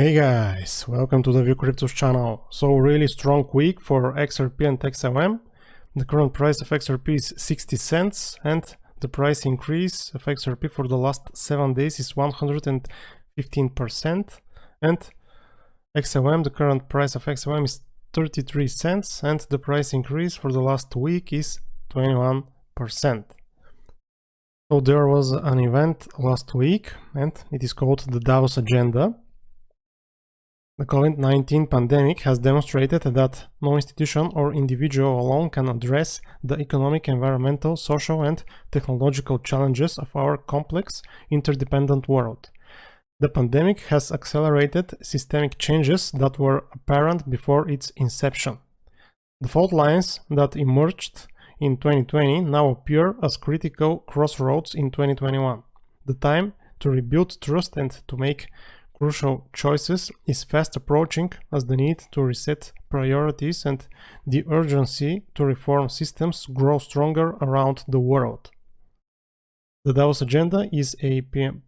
Hey guys, welcome to the View Cryptos channel. So really strong week for XRP and XLM. The current price of XRP is 60 cents and the price increase of XRP for the last 7 days is 115%. And XLM, the current price of XLM is 33 cents and the price increase for the last week is 21%. So there was an event last week and it is called the Davos Agenda. The COVID-19 pandemic has demonstrated that no institution or individual alone can address the economic, environmental, social, and technological challenges of our complex, interdependent world. The pandemic has accelerated systemic changes that were apparent before its inception. The fault lines that emerged in 2020 now appear as critical crossroads in 2021. The time to rebuild trust and to make crucial choices is fast approaching as the need to reset priorities and the urgency to reform systems grow stronger around the world. The Davos Agenda is a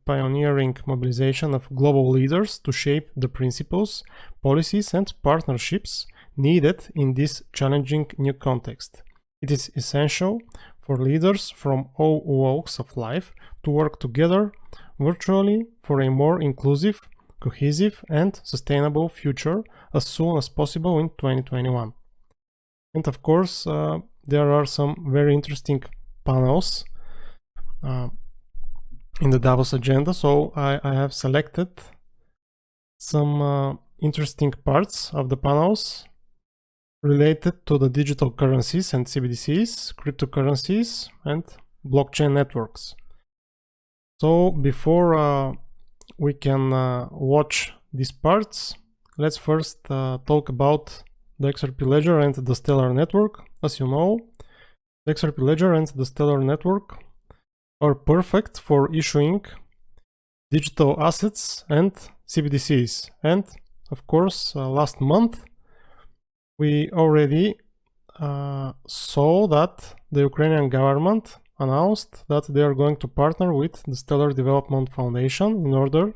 pioneering mobilization of global leaders to shape the principles, policies, and partnerships needed in this challenging new context. It is essential for leaders from all walks of life to work together virtually for a more inclusive, cohesive and sustainable future as soon as possible in 2021. And of course, there are some very interesting panels in the Davos Agenda, so I have selected some interesting parts of the panels related to the digital currencies and CBDCs, cryptocurrencies and blockchain networks. So before we can watch these parts, let's first talk about the XRP Ledger and the Stellar network. As you know, the XRP Ledger and the Stellar network are perfect for issuing digital assets and CBDCs. And of course, last month we already saw that the Ukrainian government announced that they are going to partner with the Stellar Development Foundation in order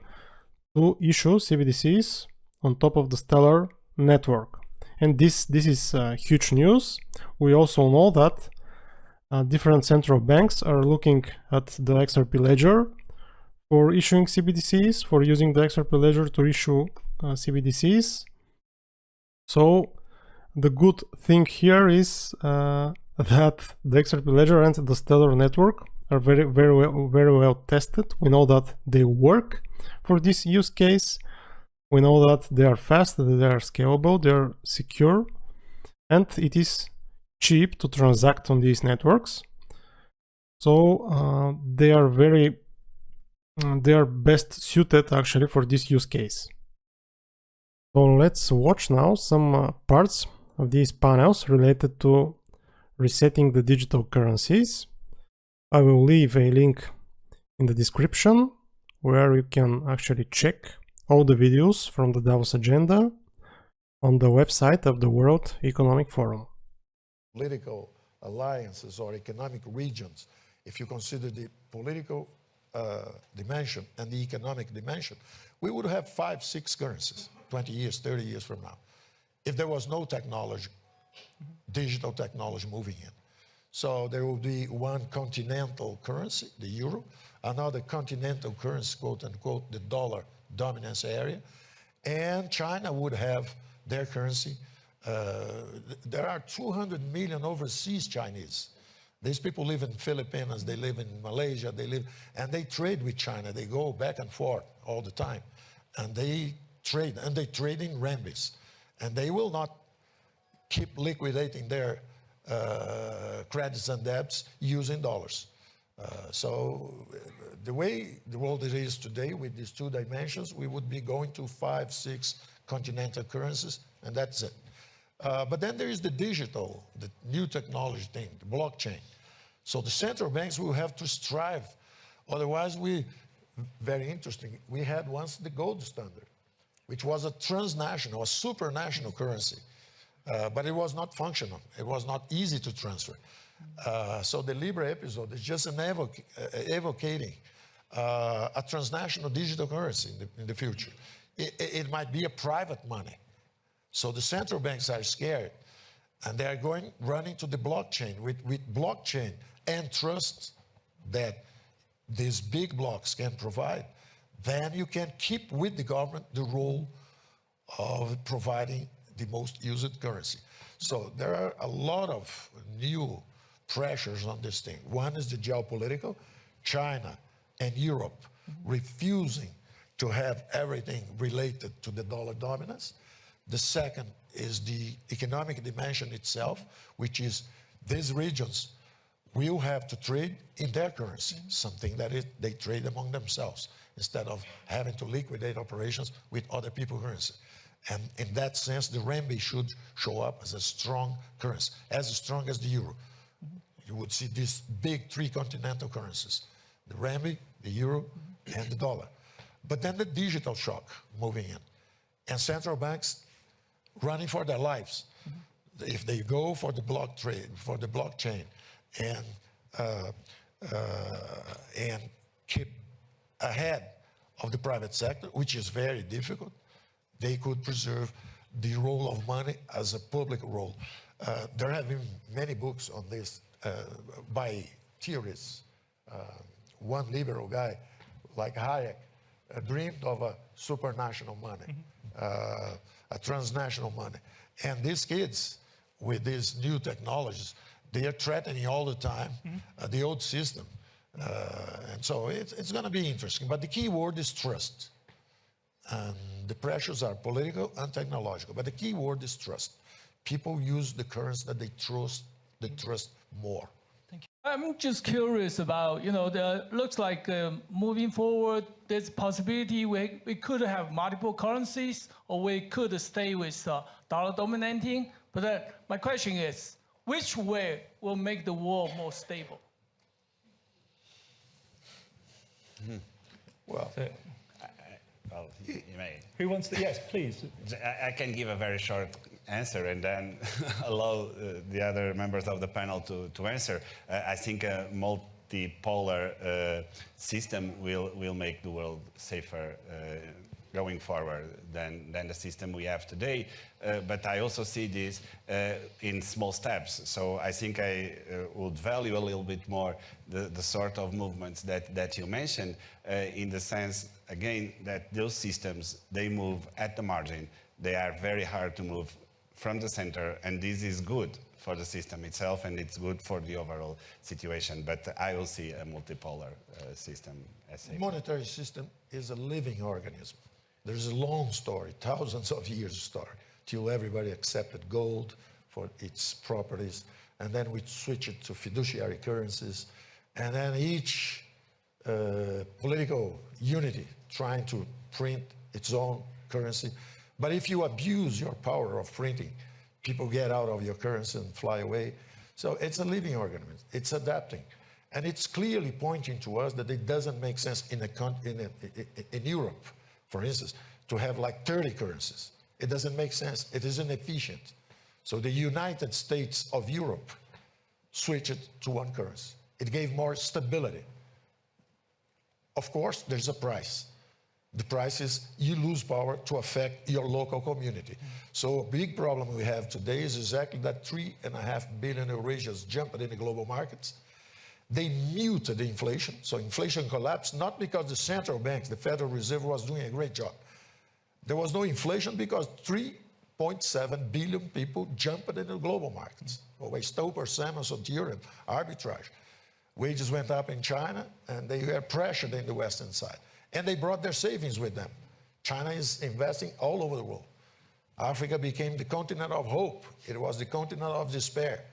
to issue CBDCs on top of the Stellar network. And this is huge news. We also know that different central banks are looking at the XRP Ledger for issuing CBDCs, for using the XRP Ledger to issue CBDCs. So the good thing here is that the XRP Ledger and the Stellar network are very well tested. We know that they work for this use case. We know that they are fast, that they are scalable, they are secure, and it is cheap to transact on these networks. So they are best suited actually for this use case. So let's watch now some parts of these panels related to resetting the digital currencies. I will leave a link in the description where you can actually check all the videos from the Davos Agenda on the website of the World Economic Forum. Political alliances or economic regions, if you consider the political dimension and the economic dimension, we would have 5-6 currencies 20 years, 30 years from now, if there was no technology, digital technology moving in. So there will be one continental currency, the euro, another continental currency, quote unquote, the dollar dominance area, and China would have their currency. There are 200 million overseas Chinese. These people live in Philippines, they live in Malaysia, and they trade with China. They go back and forth all the time, and they trade in renminbi, and they will not keep liquidating their credits and debts using dollars. So the way the world is today with these two dimensions, we would be going to 5-6 continental currencies, and that's it. But then there is the digital, the new technology thing, the blockchain. So the central banks will have to strive. Otherwise, very interesting, we had once the gold standard, which was a transnational, a supranational currency. But it was not functional. It was not easy to transfer. So the Libra episode is just evocating a transnational digital currency in the future. it might be a private money. So the central banks are scared, and they are running to the blockchain. With blockchain and trust that these big blocks can provide, then you can keep with the government the role of providing the most used currency. So there are a lot of new pressures on this thing. One is the geopolitical, China and Europe refusing to have everything related to the dollar dominance. The second is the economic dimension itself, which is these regions will have to trade in their currency, something that they trade among themselves, instead of having to liquidate operations with other people's currency. And in that sense, the renminbi should show up as a strong currency, as strong as the euro. You would see these big three continental currencies, the renminbi, the euro, and the dollar. But then the digital shock moving in, and central banks running for their lives. If they go for the block trade, for the blockchain, and keep ahead of the private sector, which is very difficult, they could preserve the role of money as a public role. There have been many books on this by theorists. One liberal guy like Hayek dreamed of a supranational money, a transnational money. And these kids, with these new technologies, they are threatening all the time the old system. And so it's going to be interesting. But the key word is trust. And the pressures are political and technological. But the key word is trust. People use the currency that they trust more. Thank you. I'm just curious about, looks like moving forward, there's a possibility we could have multiple currencies, or we could stay with dollar dominating. But my question is, which way will make the world more stable? Well, Well, you may. Who wants to? Yes, please. I can give a very short answer and then allow the other members of the panel to answer. I think a multipolar system will make the world safer going forward than the system we have today. But I also see this in small steps. So I think I would value a little bit more the sort of movements that you mentioned, in the sense, again, that those systems, they move at the margin. They are very hard to move from the center, and this is good for the system itself, and it's good for the overall situation. But I will see a multipolar system as safe. Monetary system is a living organism. There's a long story, thousands of years story, till everybody accepted gold for its properties, and then we switch it to fiduciary currencies, and then each political unity trying to print its own currency. But if you abuse your power of printing, people get out of your currency and fly away. So it's a living organism. It's adapting. And it's clearly pointing to us that it doesn't make sense in Europe, for instance, to have like 30 currencies. It doesn't make sense. It is inefficient. So the United States of Europe switched it to one currency. It gave more stability. Of course, there's a price. The price is you lose power to affect your local community. So a big problem we have today is exactly that 3.5 billion Eurasians jumped in the global markets. They muted the inflation. So inflation collapsed, not because the central banks, the Federal Reserve, was doing a great job. There was no inflation because 3.7 billion people jumped in the global markets. Always Stoper, Samuelson, Theorem, arbitrage. Wages went up in China, and they were pressured in the Western side. And they brought their savings with them. China is investing all over the world. Africa became the continent of hope. It was the continent of despair.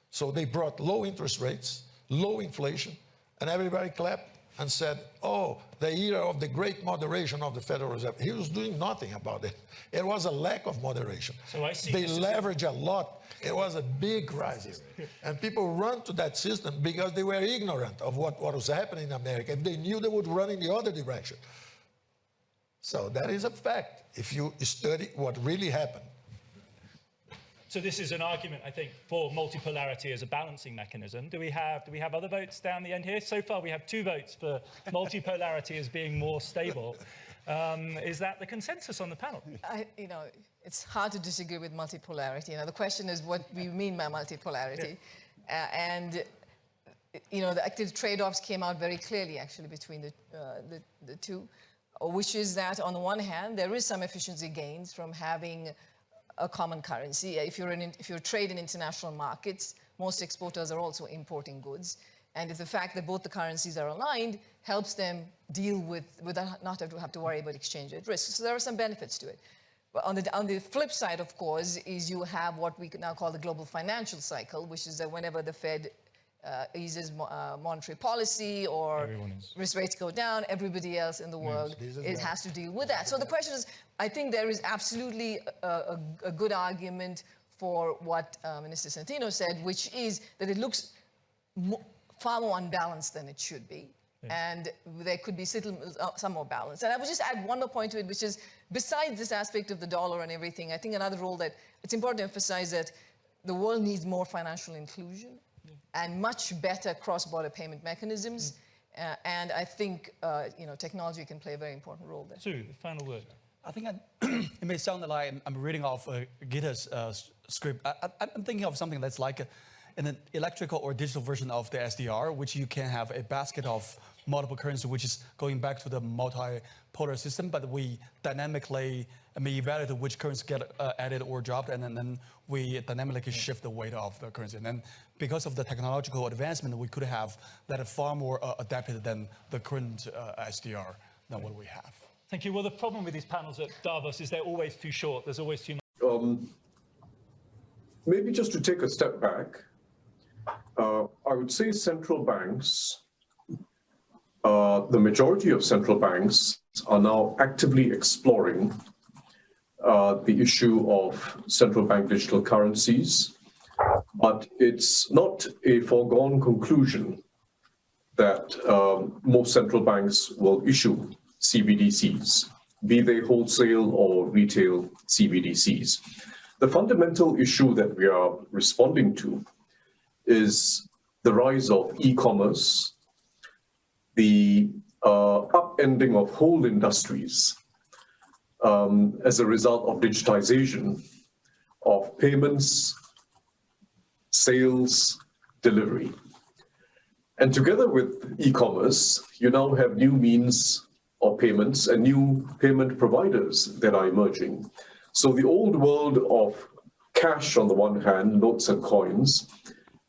So they brought low interest rates, low inflation, and everybody clapped and said, oh, the era of the great moderation of the Federal Reserve. He was doing nothing about it. It was a lack of moderation. So I see they leveraged a lot. It was a big crisis. And people run to that system because they were ignorant of what was happening in America. If they knew, they would run in the other direction. So that is a fact, if you study what really happened. So this is an argument, I think, for multipolarity as a balancing mechanism. Do we have other votes down the end here? So far, we have 2 votes for multipolarity as being more stable. Is that the consensus on the panel? It's hard to disagree with multipolarity. The question is what we mean by multipolarity. The active trade-offs came out very clearly, actually, between the two, which is that on the one hand, there is some efficiency gains from having a common currency. If you're trading in international markets, most exporters are also importing goods. And the fact that both the currencies are aligned helps them deal without not have to worry about exchange rate risk. So there are some benefits to it. But on the flip side, of course, is you have what we now call the global financial cycle, which is that whenever the Fed eases monetary policy or risk rates go down, everybody else in the world has to deal with that. So the question is, I think there is absolutely a good argument for what Minister Centeno said, which is that it looks far more unbalanced than it should be. And there could be some more balance. And I would just add one more point to it, which is, besides this aspect of the dollar and everything, I think another role that it's important to emphasize that the world needs more financial inclusion and much better cross-border payment mechanisms. And I think technology can play a very important role there. Sue, the final word. I think it may sound like I'm reading off Gita's script. I'm thinking of something that's like an electrical or digital version of the SDR, which you can have a basket of multiple currencies, which is going back to the multipolar system, but we dynamically evaluate which currencies get added or dropped, and then we dynamically shift the weight of the currency. And then because of the technological advancement, we could have that far more adapted than the current SDR than what we have. Thank you. Well, the problem with these panels at Davos is they're always too short. There's always too much. Maybe just to take a step back, I would say central banks, the majority of central banks are now actively exploring the issue of central bank digital currencies, but it's not a foregone conclusion that most central banks will issue CBDCs, be they wholesale or retail CBDCs. The fundamental issue that we are responding to is the rise of e-commerce, the upending of whole industries as a result of digitization of payments, sales, delivery. And together with e-commerce, you now have new means of payments and new payment providers that are emerging. So the old world of cash on the one hand, notes and coins,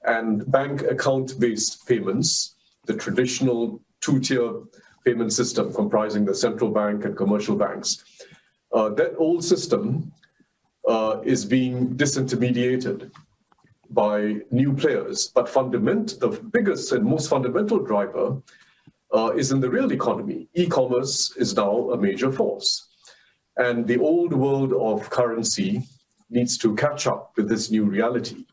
and bank account-based payments, the traditional two-tier payment system comprising the central bank and commercial banks, that old system is being disintermediated by new players. But the biggest and most fundamental driver is in the real economy. E-commerce is now a major force. And the old world of currency needs to catch up with this new reality.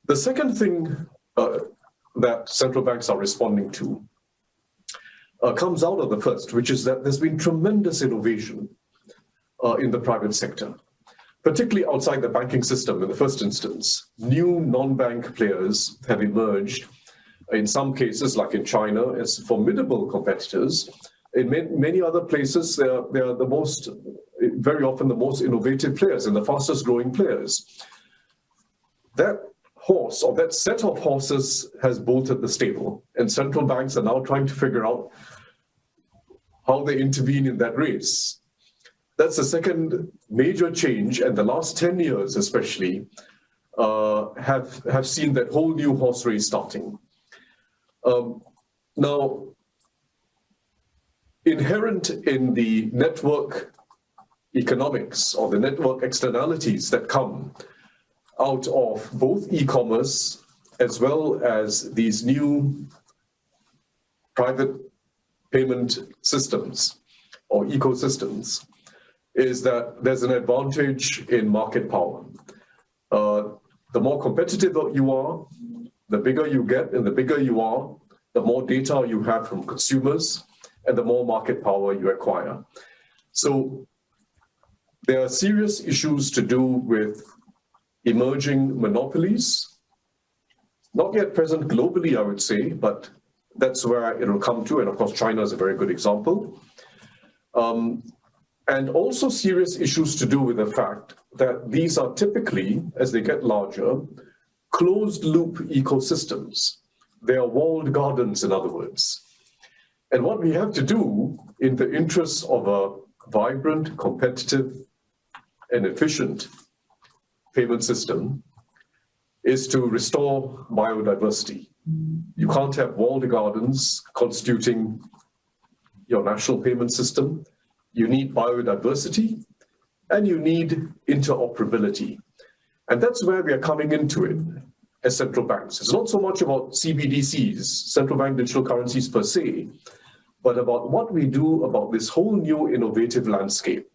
The second thing that central banks are responding to comes out of the first, which is that there's been tremendous innovation in the private sector, particularly outside the banking system in the first instance. New non-bank players have emerged, in some cases, like in China, as formidable competitors. In many other places, they are very often the most innovative players and the fastest growing players. That horse, or that set of horses, has bolted the stable, and central banks are now trying to figure out how they intervene in that race. That's the second major change, and the last 10 years especially have seen that whole new horse race starting. Now, inherent in the network economics or the network externalities that come out of both e-commerce as well as these new private payment systems or ecosystems is that there's an advantage in market power. The more competitive you are, the bigger you get, and the bigger you are, the more data you have from consumers, and the more market power you acquire. So there are serious issues to do with emerging monopolies, not yet present globally, I would say, but that's where it'll come to, and of course China is a very good example. and also serious issues to do with the fact that these are typically, as they get larger, closed-loop ecosystems. They are walled gardens, in other words. And what we have to do in the interests of a vibrant, competitive, and efficient payment system is to restore biodiversity. You can't have walled gardens constituting your national payment system. You need biodiversity, and you need interoperability. And that's where we are coming into it as central banks. It's not so much about CBDCs, central bank digital currencies per se, but about what we do about this whole new innovative landscape.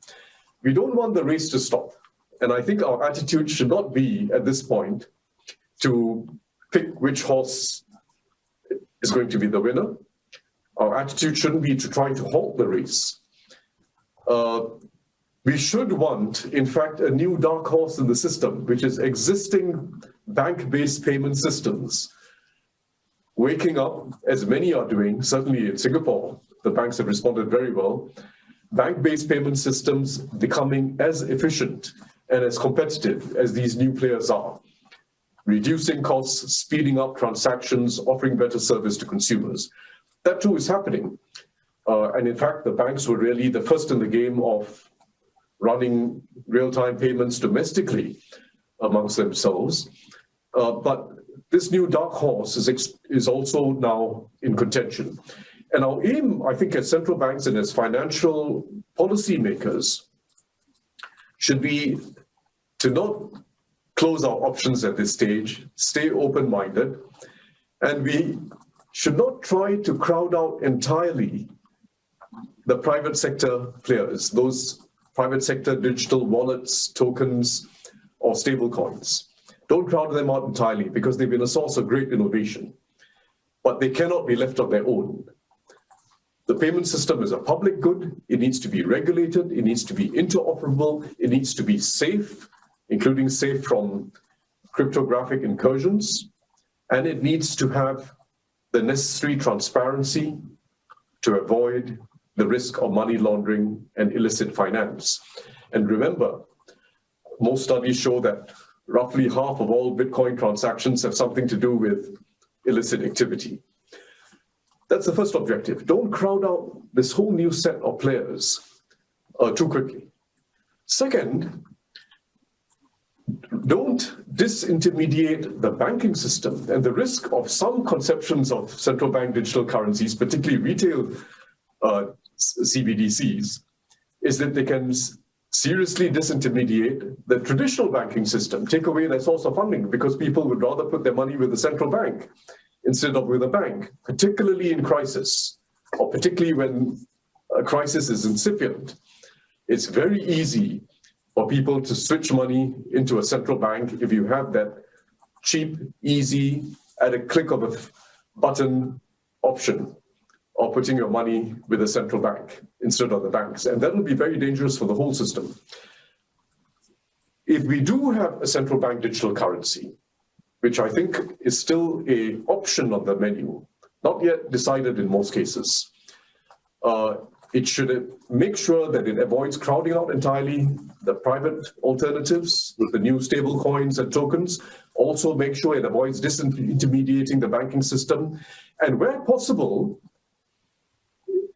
We don't want the race to stop. And I think our attitude should not be, at this point, to pick which horse is going to be the winner. Our attitude shouldn't be to try to halt the race. We should want, in fact, a new dark horse in the system, which is existing bank-based payment systems waking up, as many are doing, certainly in Singapore, the banks have responded very well, bank-based payment systems becoming as efficient and as competitive as these new players are, reducing costs, speeding up transactions, offering better service to consumers. That too is happening. And in fact, the banks were really the first in the game of running real-time payments domestically amongst themselves. But this new dark horse is also now in contention. And our aim, I think, as central banks and as financial policymakers should be to not close our options at this stage, stay open-minded, and we should not try to crowd out entirely the private sector players, those private sector digital wallets, tokens, or stable coins. Don't crowd them out entirely because they've been a source of great innovation, but they cannot be left on their own. The payment system is a public good. It needs to be regulated. It needs to be interoperable. It needs to be safe, including safe from cryptographic incursions. And it needs to have the necessary transparency to avoid the risk of money laundering and illicit finance. And remember, most studies show that roughly half of all Bitcoin transactions have something to do with illicit activity. That's the first objective. Don't crowd out this whole new set of players too quickly. Second, don't disintermediate the banking system. And the risk of some conceptions of central bank digital currencies, particularly retail CBDCs, is that they can seriously disintermediate the traditional banking system, take away their source of funding, because people would rather put their money with the central bank instead of with a bank, particularly in crisis, or particularly when a crisis is incipient. It's very easy for people to switch money into a central bank if you have that cheap, easy, at a click of a button option of putting your money with a central bank instead of the banks. And that will be very dangerous for the whole system. If we do have a central bank digital currency, which I think is still an option on the menu, not yet decided in most cases, it should make sure that it avoids crowding out entirely the private alternatives with the new stable coins and tokens. Also make sure it avoids disintermediating the banking system. And where possible,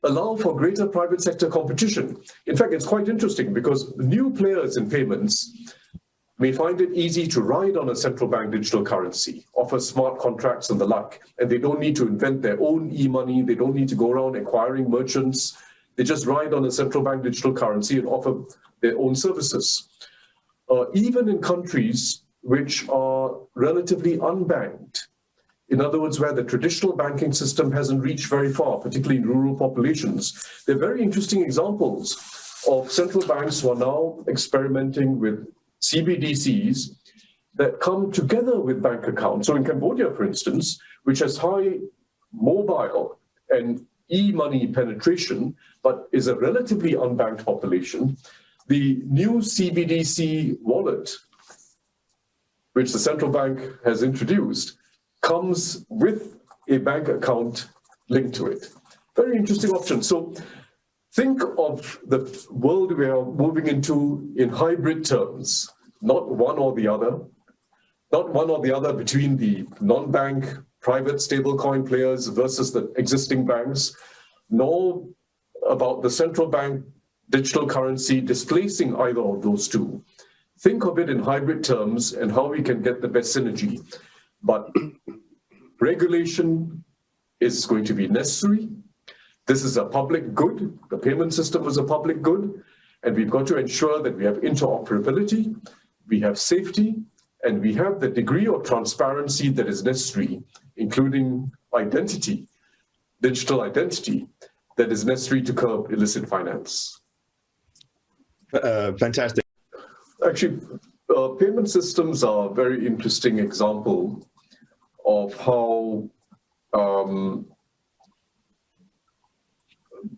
allow for greater private sector competition. In fact, it's quite interesting because new players in payments may find it easy to ride on a central bank digital currency, offer smart contracts and the like, and they don't need to invent their own e-money, they don't need to go around acquiring merchants, they just ride on a central bank digital currency and offer their own services. Even in countries which are relatively unbanked, in other words, where the traditional banking system hasn't reached very far, particularly in rural populations, there are very interesting examples of central banks who are now experimenting with CBDCs that come together with bank accounts. So in Cambodia, for instance, which has high mobile and e-money penetration, but is a relatively unbanked population, the new CBDC wallet, which the central bank has introduced, comes with a bank account linked to it. Very interesting option. So think of the world we are moving into in hybrid terms, not one or the other, between the non-bank private stablecoin players versus the existing banks, nor about the central bank digital currency displacing either of those two. Think of it in hybrid terms and how we can get the best synergy. But regulation is going to be necessary. This is a public good. The payment system is a public good. And we've got to ensure that we have interoperability, we have safety, and we have the degree of transparency that is necessary, including identity, digital identity, that is necessary to curb illicit finance. Fantastic. Actually, payment systems are a very interesting example of how,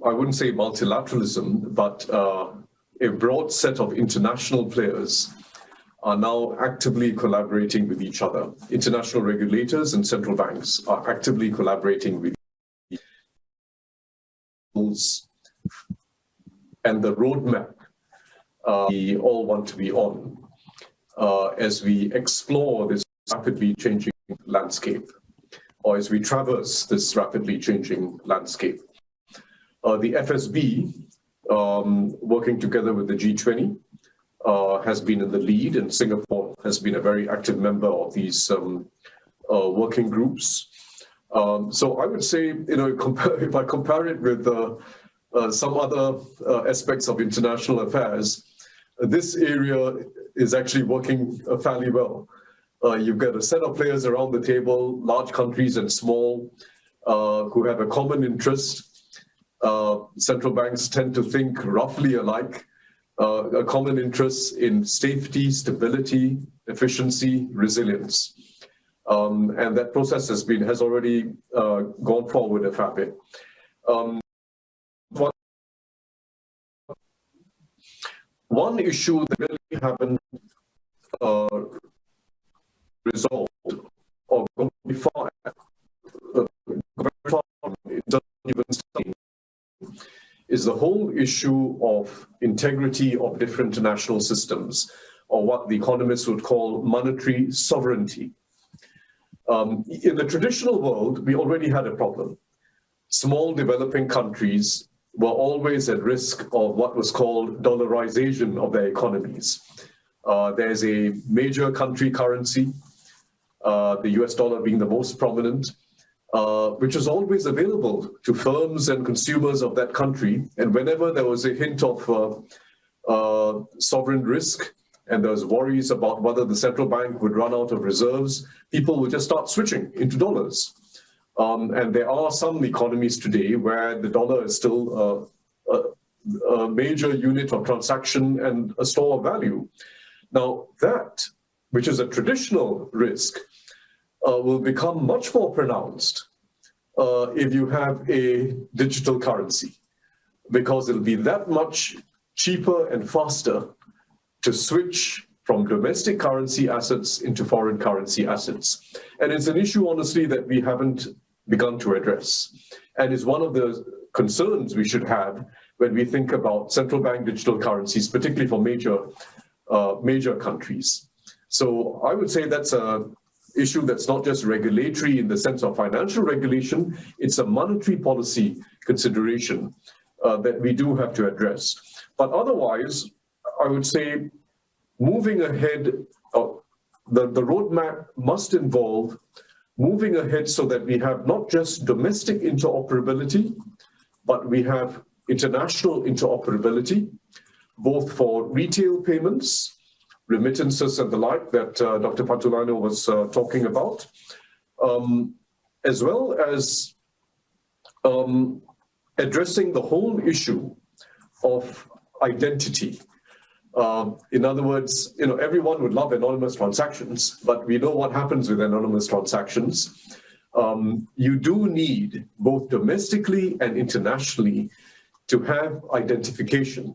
I wouldn't say multilateralism, but a broad set of international players are now actively collaborating with each other. International regulators and central banks are actively collaborating with each other. And the roadmap we all want to be on as we explore this rapidly changing landscape, or as we traverse this rapidly changing landscape. The FSB, working together with the G20, has been in the lead, and Singapore has been a very active member of these working groups. So I would say, if I compare it with some other aspects of international affairs, this area is actually working fairly well. You've got a set of players around the table, large countries and small, who have a common interest. Central banks tend to think roughly alike, a common interest in safety, stability, efficiency, resilience. And that process has already gone forward a fair bit. One issue that really haven't resolved or gone far, it doesn't even study, is the whole issue of integrity of different international systems, or what the economists would call monetary sovereignty. In the traditional world, we already had a problem. Small developing countries were always at risk of what was called dollarization of their economies. There's a major country currency, the US dollar being the most prominent, which is always available to firms and consumers of that country. And whenever there was a hint of sovereign risk, and there was worries about whether the central bank would run out of reserves, people would just start switching into dollars. And there are some economies today where the dollar is still a major unit of transaction and a store of value. Now that, which is a traditional risk, will become much more pronounced if you have a digital currency, because it'll be that much cheaper and faster to switch from domestic currency assets into foreign currency assets. And it's an issue, honestly, that we haven't begun to address, and is one of the concerns we should have when we think about central bank digital currencies, particularly for major countries. So I would say that's an issue that's not just regulatory in the sense of financial regulation, it's a monetary policy consideration that we do have to address. But otherwise, I would say moving ahead, the roadmap must involve moving ahead so that we have not just domestic interoperability, but we have international interoperability, both for retail payments, remittances and the like that Dr. Patulano was talking about, as well as addressing the whole issue of identity. In other words, everyone would love anonymous transactions, but we know what happens with anonymous transactions. You do need, both domestically and internationally, to have identification,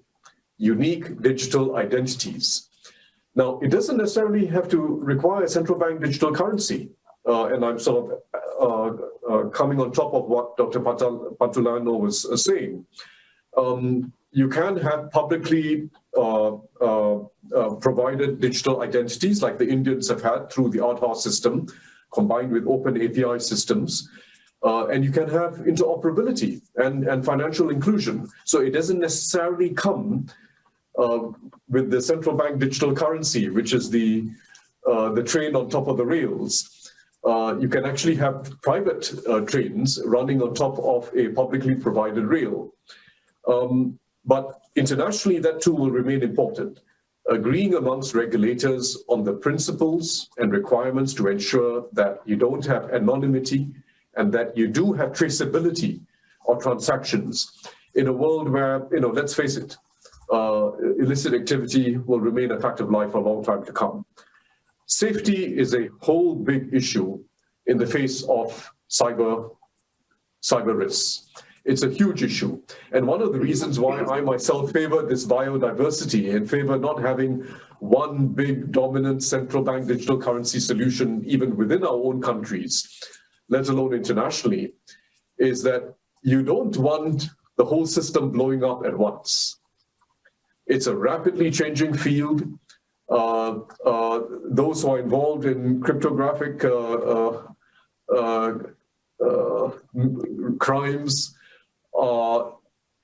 unique digital identities. Now, it doesn't necessarily have to require a central bank digital currency. And I'm sort of coming on top of what Dr. Patulano was saying. You can have publicly provided digital identities like the Indians have had through the Aadhaar system, combined with open API systems. And you can have interoperability and financial inclusion. So it doesn't necessarily come with the central bank digital currency, which is the train on top of the rails. You can actually have private trains running on top of a publicly provided rail. But internationally, that too will remain important. Agreeing amongst regulators on the principles and requirements to ensure that you don't have anonymity and that you do have traceability of transactions in a world where, let's face it, illicit activity will remain a fact of life for a long time to come. Safety is a whole big issue in the face of cyber risks. It's a huge issue. And one of the reasons why I myself favor this biodiversity and favor not having one big dominant central bank digital currency solution even within our own countries, let alone internationally, is that you don't want the whole system blowing up at once. It's a rapidly changing field. Those who are involved in cryptographic crimes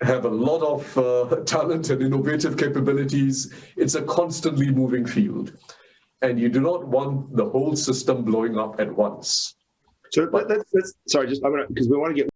have a lot of talent and innovative capabilities. It's a constantly moving field. And you do not want the whole system blowing up at once. So let's sorry, just because we want to get